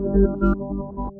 All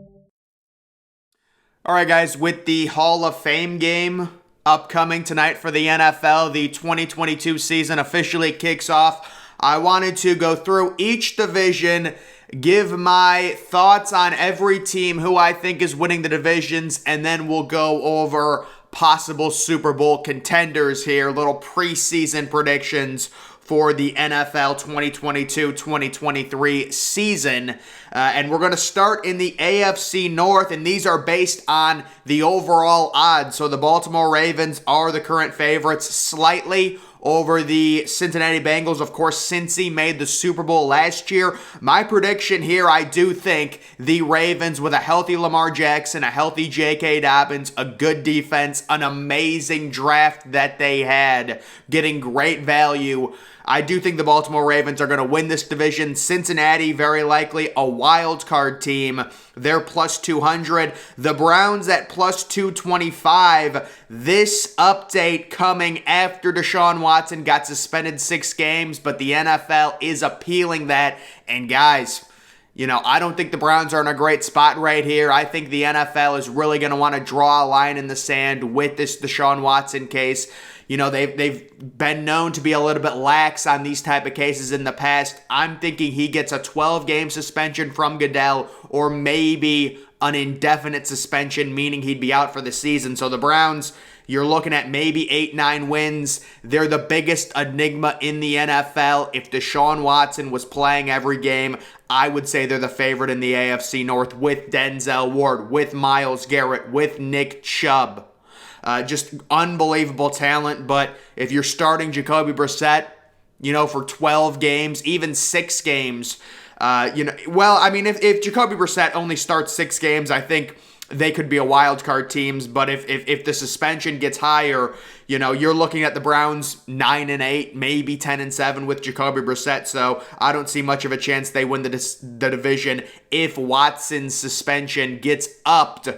right, guys, with the Hall of Fame game upcoming tonight for the NFL, the 2022 season officially kicks off. I wanted to go through each division, give my thoughts on every team, who I think is winning the divisions, and then we'll go over possible Super Bowl contenders here, little preseason predictions for the NFL 2022-2023 season. And we're going to start in the AFC North, and these are based on the overall odds. So the Baltimore Ravens are the current favorites, slightly over the Cincinnati Bengals. Of course, Cincy made the Super Bowl last year. My prediction here, I do think the Ravens, with a healthy Lamar Jackson, a healthy J.K. Dobbins, a good defense, an amazing draft that they had, getting great value, I do think the Baltimore Ravens are going to win this division. Cincinnati, very likely a wild card team. They're plus 200. The Browns at plus 225. This update coming after Deshaun Watson got suspended 6 games, but the NFL is appealing that. And guys, I don't think the Browns are in a great spot right here. I think the NFL is really going to want to draw a line in the sand with this Deshaun Watson case. They've been known to be a little bit lax on these type of cases in the past. I'm thinking he gets a 12-game suspension from Goodell, or maybe an indefinite suspension, meaning he'd be out for the season. So the Browns, you're looking at maybe 8-9 wins. They're the biggest enigma in the NFL. If Deshaun Watson was playing every game, I would say they're the favorite in the AFC North, with Denzel Ward, with Myles Garrett, with Nick Chubb. Just unbelievable talent. But if you're starting Jacoby Brissett, for 12 games, even 6 games, if Jacoby Brissett only starts 6 games, I think they could be a wild card teams. But if the suspension gets higher, you're looking at the Browns 9-8, maybe 10-7 with Jacoby Brissett. So I don't see much of a chance they win the division if Watson's suspension gets upped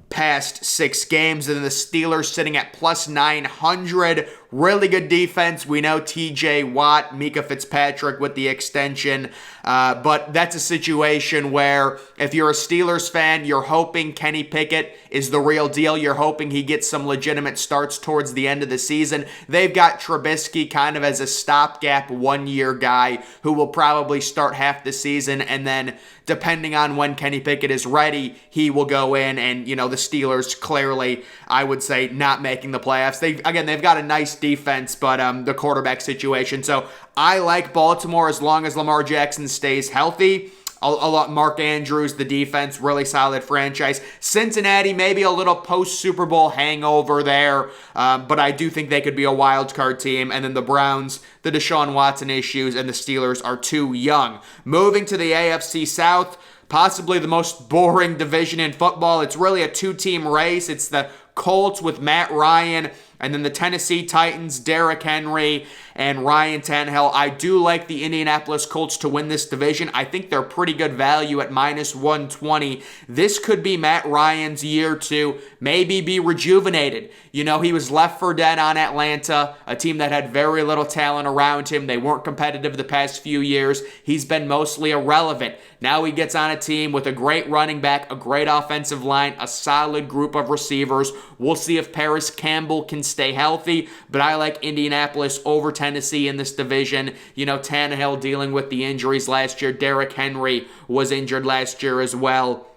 past 6 games. And then the Steelers sitting at plus 900. Really good defense. We know TJ Watt, Mika Fitzpatrick with the extension. But that's a situation where if you're a Steelers fan, you're hoping Kenny Pickett is the real deal. You're hoping he gets some legitimate starts towards the end of the season. They've got Trubisky kind of as a stopgap 1-year guy who will probably start half the season, and then depending on when Kenny Pickett is ready, he will go in. And, the Steelers clearly, I would say, not making the playoffs. They've got a nice defense, but the quarterback situation. So I like Baltimore as long as Lamar Jackson stays healthy. Mark Andrews, the defense, really solid franchise. Cincinnati, maybe a little post-Super Bowl hangover there, but I do think they could be a wild card team. And then the Browns, the Deshaun Watson issues, and the Steelers are too young. Moving to the AFC South, possibly the most boring division in football. It's really a 2-team race. It's the Colts with Matt Ryan, and then the Tennessee Titans, Derrick Henry, and Ryan Tannehill. I do like the Indianapolis Colts to win this division. I think they're pretty good value at minus 120. This could be Matt Ryan's year to maybe be rejuvenated. He was left for dead on Atlanta, a team that had very little talent around him. They weren't competitive the past few years. He's been mostly irrelevant. Now he gets on a team with a great running back, a great offensive line, a solid group of receivers. We'll see if Paris Campbell can stay healthy, but I like Indianapolis over Tennessee in this division. Tannehill dealing with the injuries last year. Derrick Henry was injured last year as well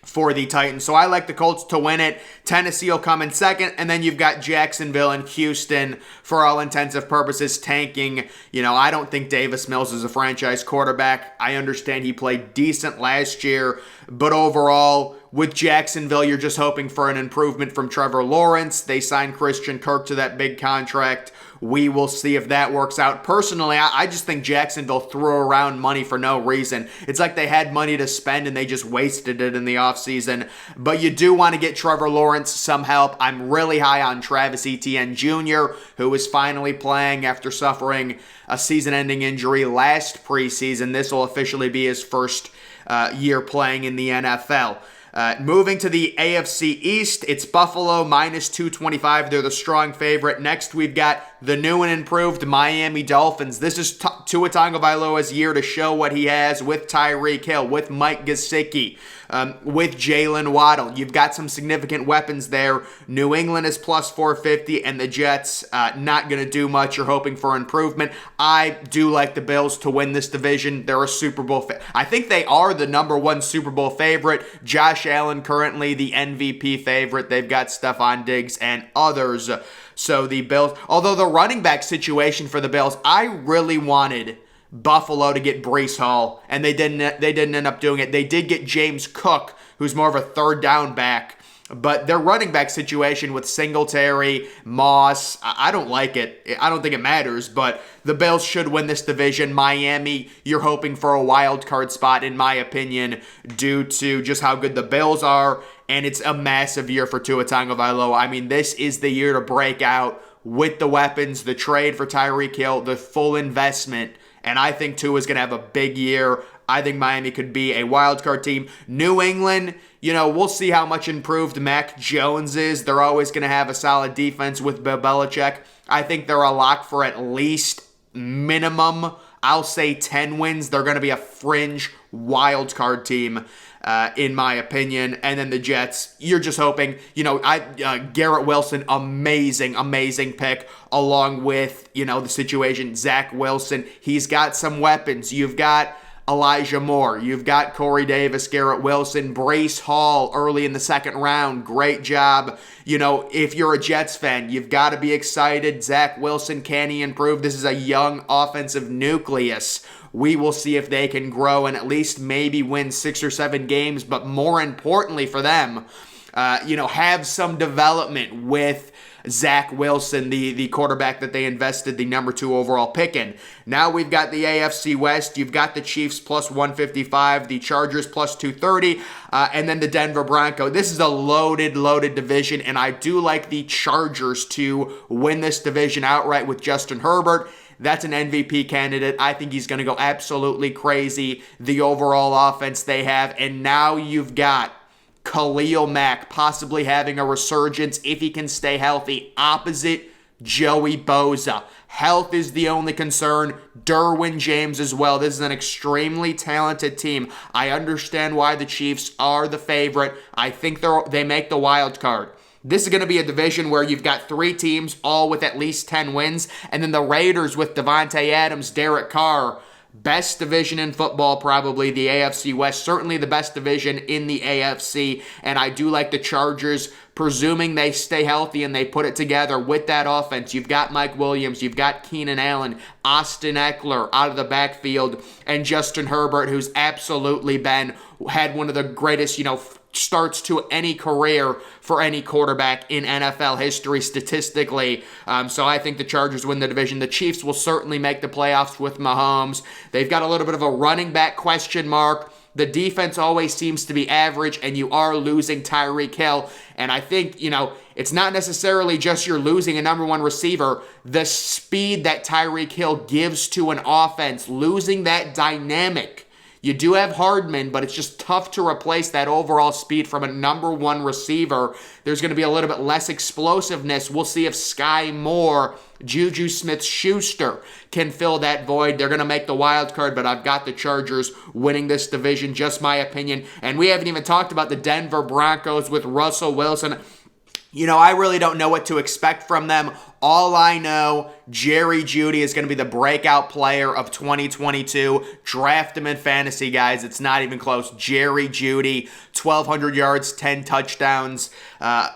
for the Titans. So I like the Colts to win it. Tennessee will come in second, and then you've got Jacksonville and Houston, for all intensive purposes, tanking. I don't think Davis Mills is a franchise quarterback. I understand he played decent last year, but overall, with Jacksonville, you're just hoping for an improvement from Trevor Lawrence. They signed Christian Kirk to that big contract. We will see if that works out. Personally, I just think Jacksonville threw around money for no reason. It's like they had money to spend and they just wasted it in the offseason. But you do want to get Trevor Lawrence some help. I'm really high on Travis Etienne Jr., who is finally playing after suffering a season-ending injury last preseason. This will officially be his first year playing in the NFL. Moving to the AFC East, it's Buffalo minus 225. They're the strong favorite. Next, we've got the new and improved Miami Dolphins. This is Tua Tagovailoa's year to show what he has with Tyreek Hill, with Mike Gesicki, with Jalen Waddle. You've got some significant weapons there. New England is plus 450, and the Jets not going to do much. You're hoping for improvement. I do like the Bills to win this division. They're a Super Bowl I think they are the number one Super Bowl favorite. Josh Allen currently the MVP favorite. They've got Stephon Diggs and others. So the Bills, although the running back situation for the Bills, I really wanted Buffalo to get Breece Hall, and they didn't end up doing it. They did get James Cook, who's more of a third down back, but their running back situation with Singletary, Moss, I don't like it. I don't think it matters, but the Bills should win this division. Miami, you're hoping for a wild card spot, in my opinion, due to just how good the Bills are, and it's a massive year for Tua Tagovailoa. I mean, this is the year to break out with the weapons, the trade for Tyreek Hill, the full investment. And I think Tua is going to have a big year. I think Miami could be a wildcard team. New England, we'll see how much improved Mac Jones is. They're always going to have a solid defense with Bill Belichick. I think they're a lock for at least minimum, I'll say 10 wins. They're going to be a fringe wildcard team, in my opinion. And then the Jets, you're just hoping, Garrett Wilson, amazing pick, along with, the situation, Zach Wilson. He's got some weapons. You've got Elijah Moore. You've got Corey Davis, Garrett Wilson, Breece Hall early in the second round. Great job. If you're a Jets fan, you've got to be excited. Zach Wilson, can he improve? This is a young offensive nucleus. We will see if they can grow and at least maybe win 6 or 7 games, but more importantly for them, have some development with Zach Wilson, the quarterback that they invested the number 2 overall pick in. Now we've got the AFC West. You've got the Chiefs plus 155, the Chargers plus 230, and then the Denver Broncos. This is a loaded division, and I do like the Chargers to win this division outright with Justin Herbert. That's an MVP candidate. I think he's going to go absolutely crazy. The overall offense they have, and now you've got Khalil Mack possibly having a resurgence if he can stay healthy opposite Joey Bosa. Health is the only concern. Derwin James as well. This is an extremely talented team. I understand why the Chiefs are the favorite. I think they make the wild card. This is going to be a division where you've got 3 teams, all with at least 10 wins, and then the Raiders with Devontae Adams, Derek Carr. Best division in football, probably the AFC West. Certainly the best division in the AFC. And I do like the Chargers, presuming they stay healthy and they put it together with that offense. You've got Mike Williams, you've got Keenan Allen, Austin Eckler out of the backfield, and Justin Herbert, who's absolutely had one of the greatest, starts to any career for any quarterback in NFL history statistically. So I think the Chargers win the division. The Chiefs will certainly make the playoffs with Mahomes. They've got a little bit of a running back question mark. The defense always seems to be average, and you are losing Tyreek Hill. And I think, it's not necessarily just you're losing a number 1 receiver. The speed that Tyreek Hill gives to an offense, losing that dynamic. You do have Hardman, but it's just tough to replace that overall speed from a number 1 receiver. There's going to be a little bit less explosiveness. We'll see if Sky Moore, Juju Smith-Schuster can fill that void. They're going to make the wild card, but I've got the Chargers winning this division, just my opinion. And we haven't even talked about the Denver Broncos with Russell Wilson. I really don't know what to expect from them. All I know, Jerry Jeudy is going to be the breakout player of 2022. Draft him in fantasy, guys. It's not even close. Jerry Jeudy, 1,200 yards, 10 touchdowns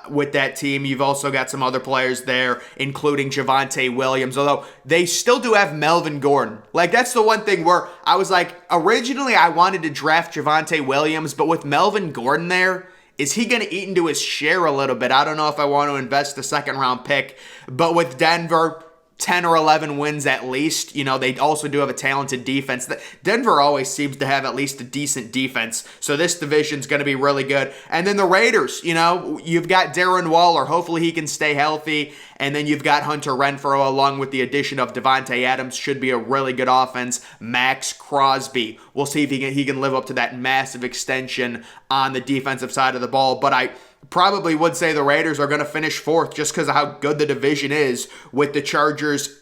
with that team. You've also got some other players there, including Javonte Williams, although they still do have Melvin Gordon. That's the one thing where I was originally I wanted to draft Javonte Williams, but with Melvin Gordon there, is he going to eat into his share a little bit? I don't know if I want to invest a second-round pick. But with Denver, 10 or 11 wins at least. They also do have a talented defense. Denver always seems to have at least a decent defense. So this division's going to be really good. And then the Raiders, you've got Darren Waller. Hopefully he can stay healthy. And then you've got Hunter Renfrow along with the addition of Devontae Adams. Should be a really good offense. Max Crosby. We'll see if he can live up to that massive extension on the defensive side of the ball. But I probably would say the Raiders are going to finish fourth just because of how good the division is with the Chargers.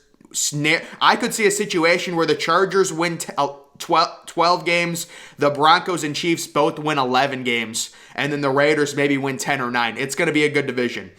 I could see a situation where the Chargers win 12 games, the Broncos and Chiefs both win 11 games, and then the Raiders maybe win 10 or 9. It's going to be a good division.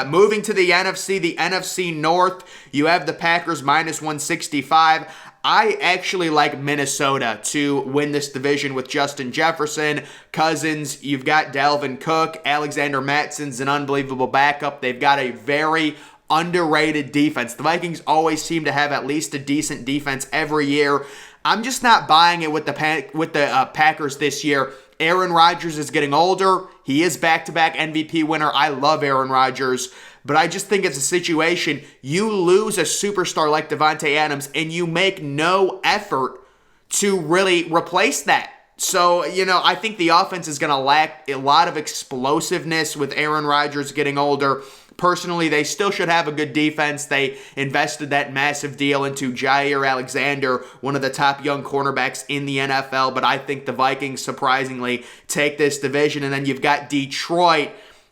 Moving to the NFC North, you have the Packers minus 165. I actually like Minnesota to win this division with Justin Jefferson, Cousins. You've got Dalvin Cook. Alexander Mattison's an unbelievable backup. They've got a very underrated defense. The Vikings always seem to have at least a decent defense every year. I'm just not buying it with the Packers this year. Aaron Rodgers is getting older. He is back-to-back MVP winner. I love Aaron Rodgers. But I just think it's a situation, you lose a superstar like Davante Adams and you make no effort to really replace that. So, I think the offense is going to lack a lot of explosiveness with Aaron Rodgers getting older. Personally, they still should have a good defense. They invested that massive deal into Jair Alexander, one of the top young cornerbacks in the NFL. But I think the Vikings, surprisingly, take this division. And then you've got Detroit,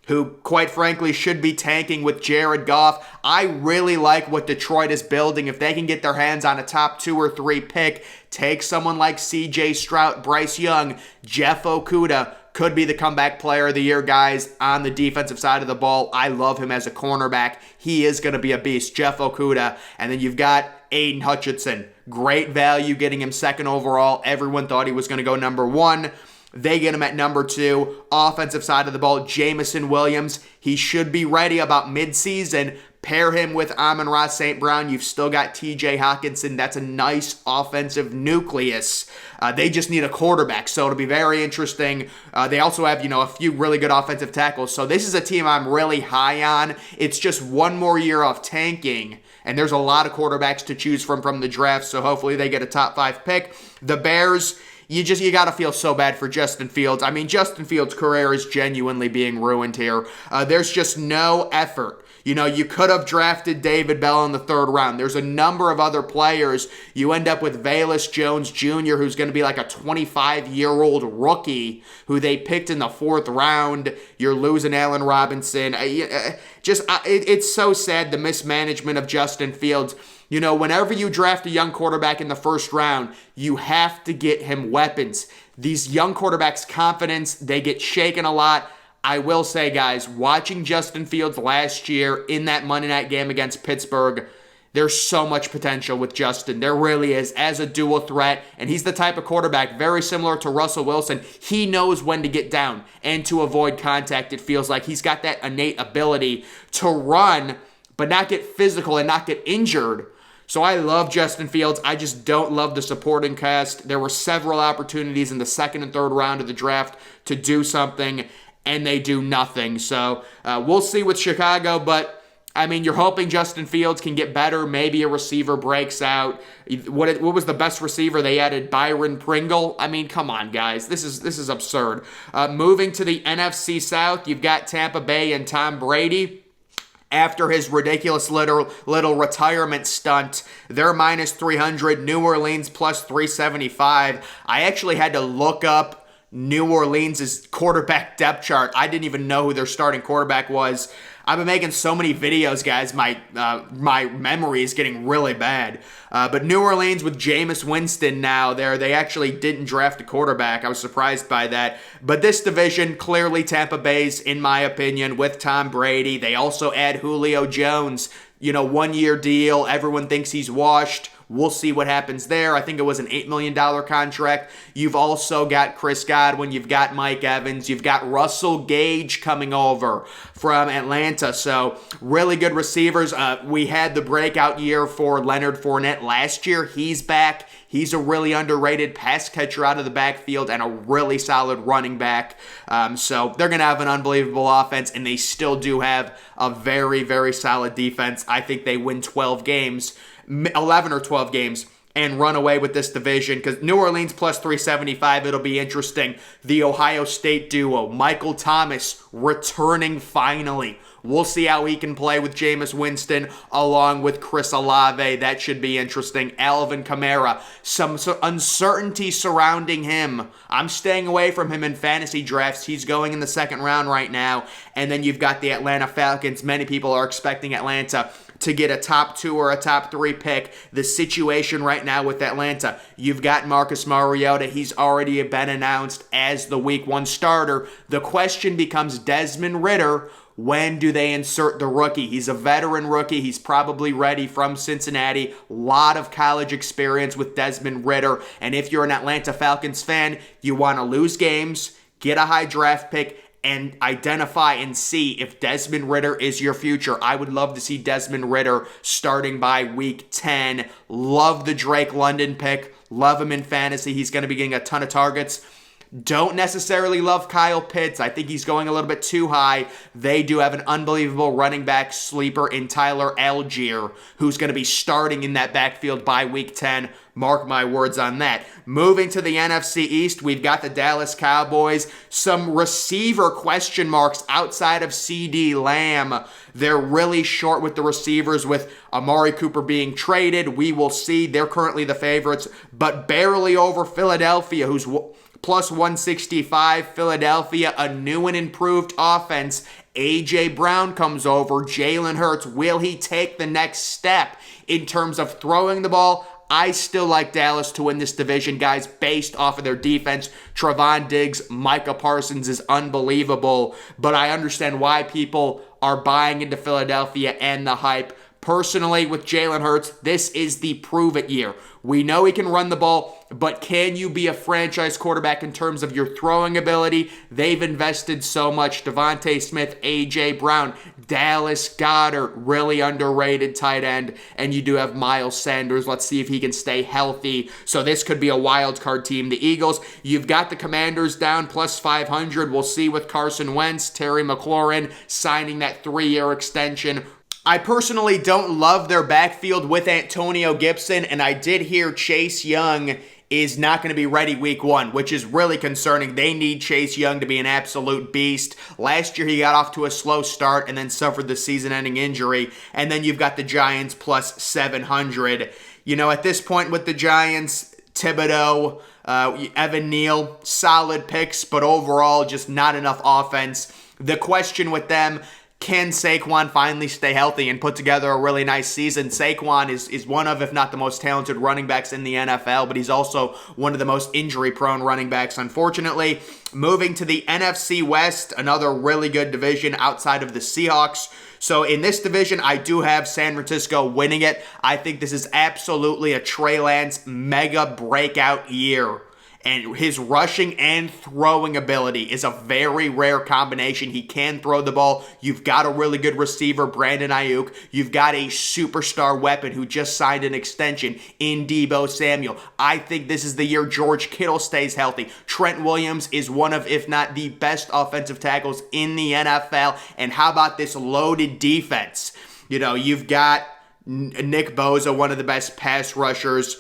who, quite frankly, should be tanking with Jared Goff. I really like what Detroit is building. If they can get their hands on a top 2 or 3 pick, take someone like C.J. Stroud, Bryce Young, Jeff Okudah, could be the comeback player of the year, guys, on the defensive side of the ball. I love him as a cornerback. He is going to be a beast, Jeff Okudah. And then you've got Aiden Hutchinson. Great value getting him second overall. Everyone thought he was going to go number 1. They get him at number 2. Offensive side of the ball, Jameson Williams. He should be ready about midseason. Pair him with Amon-Ra St. Brown. You've still got TJ Hawkinson. That's a nice offensive nucleus. They just need a quarterback, so it'll be very interesting. They also have, a few really good offensive tackles. So this is a team I'm really high on. It's just one more year of tanking, and there's a lot of quarterbacks to choose from the draft, so hopefully they get a top 5 pick. The Bears, you got to feel so bad for Justin Fields. I mean, Justin Fields' career is genuinely being ruined here. There's just no effort. You could have drafted David Bell in the 3rd round. There's a number of other players. You end up with Velus Jones Jr., who's going to be like a 25-year-old rookie who they picked in the 4th round. You're losing Allen Robinson. It's so sad, the mismanagement of Justin Fields. Whenever you draft a young quarterback in the 1st round, you have to get him weapons. These young quarterbacks' confidence, they get shaken a lot. I will say, guys, watching Justin Fields last year in that Monday night game against Pittsburgh, there's so much potential with Justin. There really is, as a dual threat. And he's the type of quarterback, very similar to Russell Wilson. He knows when to get down and to avoid contact. It feels like he's got that innate ability to run, but not get physical and not get injured. So I love Justin Fields. I just don't love the supporting cast. There were several opportunities in the 2nd and 3rd round of the draft to do something, and they do nothing. So we'll see with Chicago, but I mean, you're hoping Justin Fields can get better. Maybe a receiver breaks out. What was the best receiver? They added Byron Pringle. I mean, come on, guys. This is absurd. Moving to the NFC South, you've got Tampa Bay and Tom Brady. After his ridiculous little retirement stunt, they're minus 300. New Orleans plus 375. I actually had to look up New Orleans' quarterback depth chart. I didn't even know who their starting quarterback was. I've been making so many videos, guys. My memory is getting really bad. But New Orleans with Jameis Winston now there, they actually didn't draft a quarterback. I was surprised by that. But this division, clearly Tampa Bay's, in my opinion, with Tom Brady. They also add Julio Jones. 1-year deal. Everyone thinks he's washed. We'll see what happens there. I think it was an $8 million contract. You've also got Chris Godwin. You've got Mike Evans. You've got Russell Gage coming over from Atlanta. So really good receivers. We had the breakout year for Leonard Fournette last year. He's back. He's a really underrated pass catcher out of the backfield and a really solid running back. So they're going to have an unbelievable offense, and they still do have a very, very solid defense. I think they win 12 games. 11 or 12 games. and run away with this division, because New Orleans plus 375, it'll be interesting. The Ohio State duo, Michael Thomas, returning finally. We'll see how he can play with Jameis Winston along with Chris Olave. That should be interesting. Alvin Kamara, some uncertainty surrounding him. I'm staying away from him in fantasy drafts. He's going in the second round right now. And then you've got the Atlanta Falcons. Many people are expecting Atlanta to get a top 2 or a top 3 pick. The situation right now with Atlanta, you've got Marcus Mariota. He's already been announced as the week 1 starter. The question becomes Desmond Ridder. When do they insert the rookie? He's a veteran rookie. He's probably ready from Cincinnati. Lot of college experience with Desmond Ridder. And if you're an Atlanta Falcons fan, you want to lose games, get a high draft pick, and identify and see if Desmond Ridder is your future. I would love to see Desmond Ridder starting by week 10. Love the Drake London pick. Love him in fantasy. He's going to be getting a ton of targets. Don't necessarily love Kyle Pitts. I think he's going a little bit too high. They do have an unbelievable running back sleeper in Tyler Algier, who's going to be starting in that backfield by week 10. Mark my words on that. Moving to the NFC East, we've got the Dallas Cowboys. Some receiver question marks outside of CeeDee Lamb. They're really short with the receivers, with Amari Cooper being traded. We will see. They're currently the favorites, but barely over Philadelphia, who's plus 165. Philadelphia, a new and improved offense. A.J. Brown comes over. Jalen Hurts, will he take the next step in terms of throwing the ball? I still like Dallas to win this division, guys, based off of their defense. Trevon Diggs, Micah Parsons is unbelievable, but I understand why people are buying into Philadelphia and the hype. Personally, with Jalen Hurts, this is the prove-it year. We know he can run the ball, but can you be a franchise quarterback in terms of your throwing ability? They've invested so much. Devontae Smith, A.J. Brown, Dallas Goedert, really underrated tight end, and you do have Miles Sanders. Let's see if he can stay healthy. So this could be a wild card team. The Eagles, you've got the Commanders down plus 500. We'll see with Carson Wentz, Terry McLaurin signing that 3-year extension. I personally don't love their backfield with Antonio Gibson, and I did hear Chase Young is not going to be ready week 1, which is really concerning. They need Chase Young to be an absolute beast. Last year, he got off to a slow start and then suffered the season-ending injury, and then you've got the Giants plus 700. You know, at this point with the Giants, Thibodeau, Evan Neal, solid picks, but overall just not enough offense. The question with them, can Saquon finally stay healthy and put together a really nice season? Saquon is one of, if not the most talented running backs in the NFL, but he's also one of the most injury-prone running backs, unfortunately. Moving to the NFC West, another really good division outside of the Seahawks. So in this division, I do have San Francisco winning it. I think this is absolutely a Trey Lance mega breakout year. And his rushing and throwing ability is a very rare combination. He can throw the ball. You've got a really good receiver, Brandon Ayuk. You've got a superstar weapon who just signed an extension in Deebo Samuel. I think this is the year George Kittle stays healthy. Trent Williams is one of, if not the best offensive tackles in the NFL. And how about this loaded defense? You know, you've got Nick Bosa, one of the best pass rushers.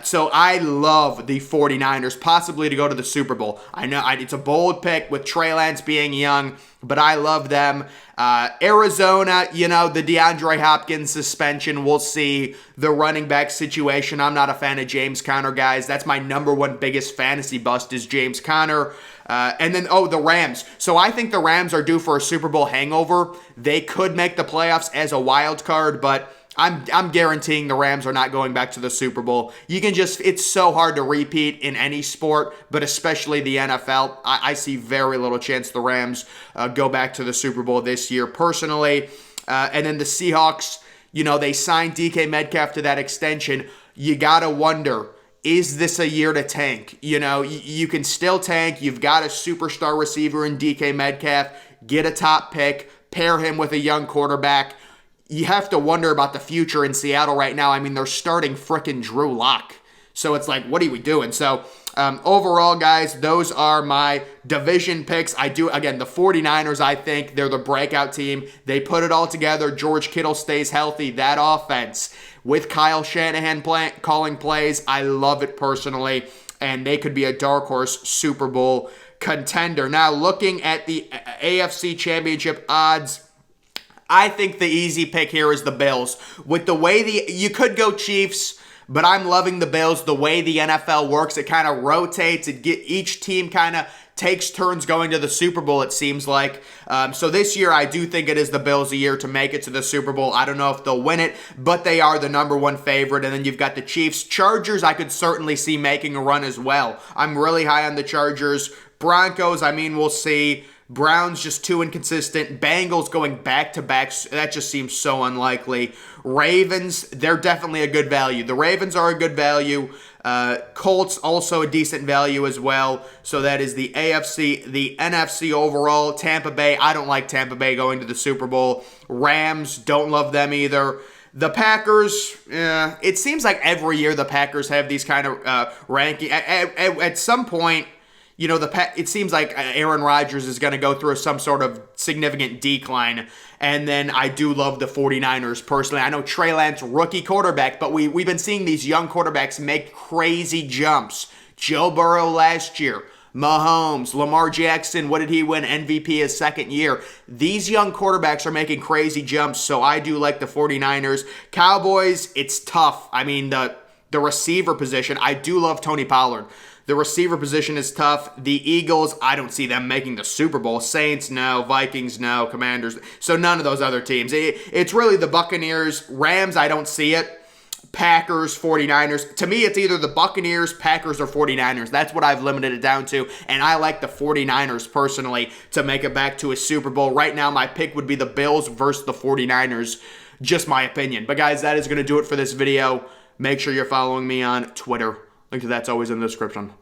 So I love the 49ers, possibly to go to the Super Bowl. I know it's a bold pick with Trey Lance being young, but I love them. Arizona, you know, the DeAndre Hopkins suspension, we'll see. The running back situation, I'm not a fan of James Conner, guys. That's my number one biggest fantasy bust is James Conner. And then, the Rams. So I think the Rams are due for a Super Bowl hangover. They could make the playoffs as a wild card, but I'm guaranteeing the Rams are not going back to the Super Bowl. It's so hard to repeat in any sport, but especially the NFL. I see very little chance the Rams go back to the Super Bowl this year, personally. And then the Seahawks, you know, they signed DK Metcalf to that extension. You gotta wonder, is this a year to tank? You know, you can still tank. You've got a superstar receiver in DK Metcalf. Get a top pick. Pair him with a young quarterback. You have to wonder about the future in Seattle right now. I mean, they're starting frickin' Drew Lock. So it's like, what are we doing? So Overall, guys, those are my division picks. Again, the 49ers, I think they're the breakout team. They put it all together. George Kittle stays healthy. That offense with Kyle Shanahan calling plays, I love it personally. And they could be a dark horse Super Bowl contender. Now, looking at the AFC Championship odds, I think the easy pick here is the Bills. With the way you could go Chiefs, but I'm loving the Bills. The way the NFL works, it kind of rotates. Each team kind of takes turns going to the Super Bowl, it seems like. So this year, I do think it is the Bills' year to make it to the Super Bowl. I don't know if they'll win it, but they are the #1 favorite. And then you've got the Chiefs. Chargers, I could certainly see making a run as well. I'm really high on the Chargers. Broncos, I mean, we'll see. Browns just too inconsistent. Bengals going back-to-back. That just seems so unlikely. Ravens, they're definitely a good value. The Ravens are a good value. Colts also a decent value as well. So that is the AFC. The NFC overall, Tampa Bay. I don't like Tampa Bay going to the Super Bowl. Rams, don't love them either. The Packers, it seems like every year the Packers have these kind of ranking. At some point, you know, it seems like Aaron Rodgers is going to go through some sort of significant decline. And then I do love the 49ers personally. I know Trey Lance, rookie quarterback, but we've been seeing these young quarterbacks make crazy jumps. Joe Burrow last year, Mahomes, Lamar Jackson, what did he win? MVP his second year. These young quarterbacks are making crazy jumps, so I do like the 49ers. Cowboys, it's tough. I mean, the receiver position, I do love Tony Pollard. The receiver position is tough. The Eagles, I don't see them making the Super Bowl. Saints, no. Vikings, no. Commanders. So none of those other teams. It's really the Buccaneers. Rams, I don't see it. Packers, 49ers. To me, it's either the Buccaneers, Packers, or 49ers. That's what I've limited it down to. And I like the 49ers personally to make it back to a Super Bowl. Right now, my pick would be the Bills versus the 49ers. Just my opinion. But guys, that is going to do it for this video. Make sure you're following me on Twitter. Link to that's always in the description.